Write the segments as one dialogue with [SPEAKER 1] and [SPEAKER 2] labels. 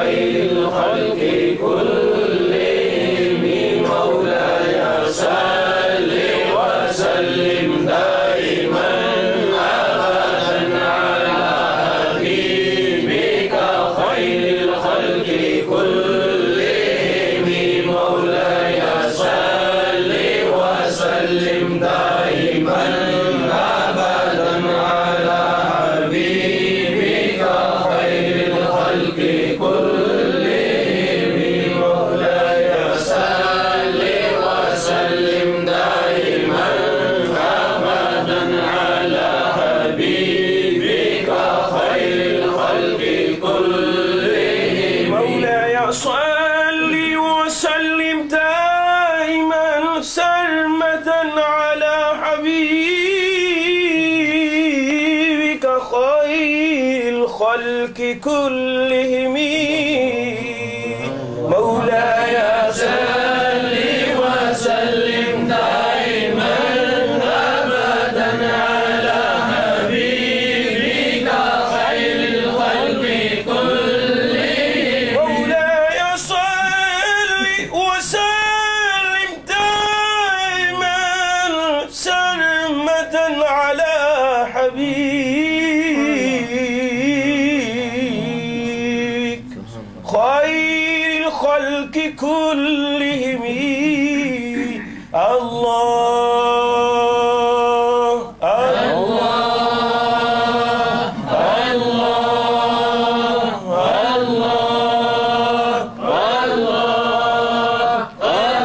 [SPEAKER 1] खैरिल खल्क़ि कुल्लिहिम मौलाय सल्लि व सल्लिम दाइमन अबदन अला हबीबिका खैरिल खल्क़ि कुल्लिहिम मौलाय सल्लि व सल्लिम दाइमन अबदन अला हबीबिका खैरिल खल्क़ि कुल्लिहिम मौलाय सल्लि व सल्लिम दाइमन अबदन अला हबीबिका खैरिल खल्क़ि कुल्लिहिम मौलाय सल्लि व सल्लिम दाइमन सरमदन अला हबीबिका खैरिल खल्क़ि कुल्लिहिम मौलाय सल्लि व सल्लिम दाइमन अबदन अला हबीबिका खैरिल खल्क़ि कुल्लिहिम मौलाय सल्लि व सल्लिम दाइमन सरमदन अला हबीबिक खैरिल खल्क़ि कुल्लिहिम अल्लाह अल्लाह अल्लाह अल्लाह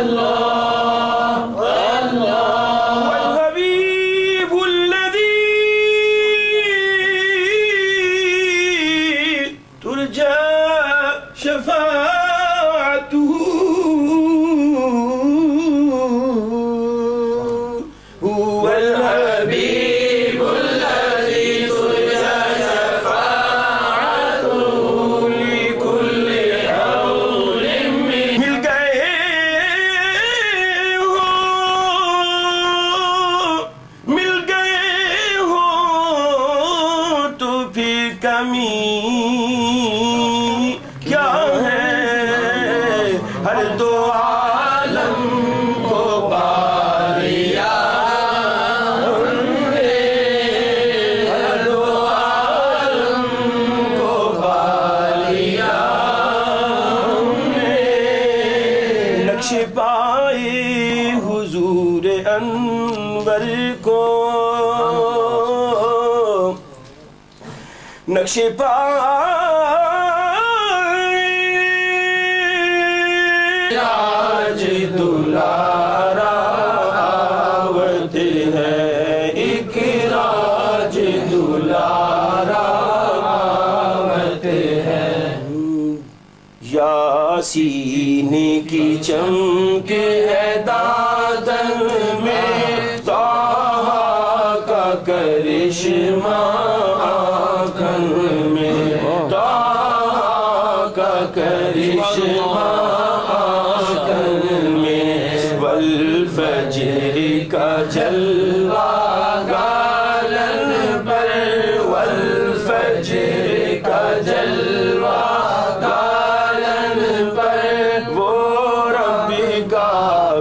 [SPEAKER 1] अल्लाह अल्लाह वल हबीबुल्लज़ी तुरजा शफ़ाअतुहु हुवल हबीबुल्लज़ी तुरजा शफ़ाअतुहु लिकुल्लि हौलिन मिल गए हो तो फिर कमी क्या है हर दो आलम को पालिया हमने हर दो आलम को पालिया हमने नक्शे पाए हुजूर अनवर को नक्शे आज दुलारा आवत है एक राज दुलारा आवत है यासीन की चमक है दादन में ताहा का करिश्मा आँखन में ताहा का करिश्मा आँखन में वल फजर का जलवा गालन पर वल फजर का जलवा गालन पर वो रब का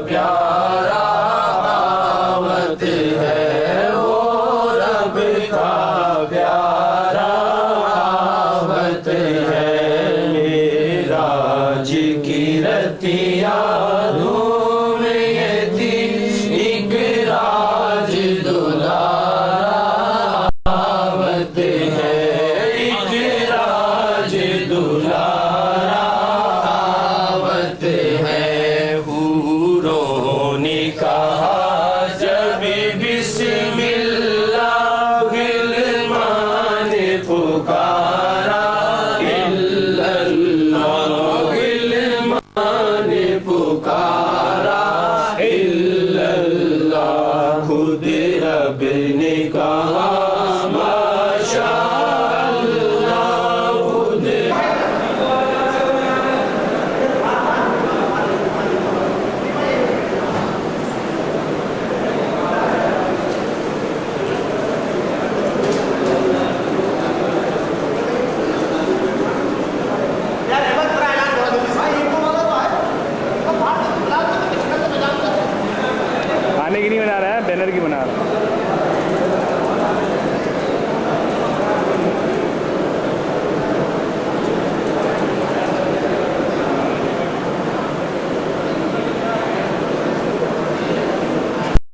[SPEAKER 1] प्यारा आवत है वो रब का प्यारा आवत है मेराज की रतिया धूम ये थी एक राज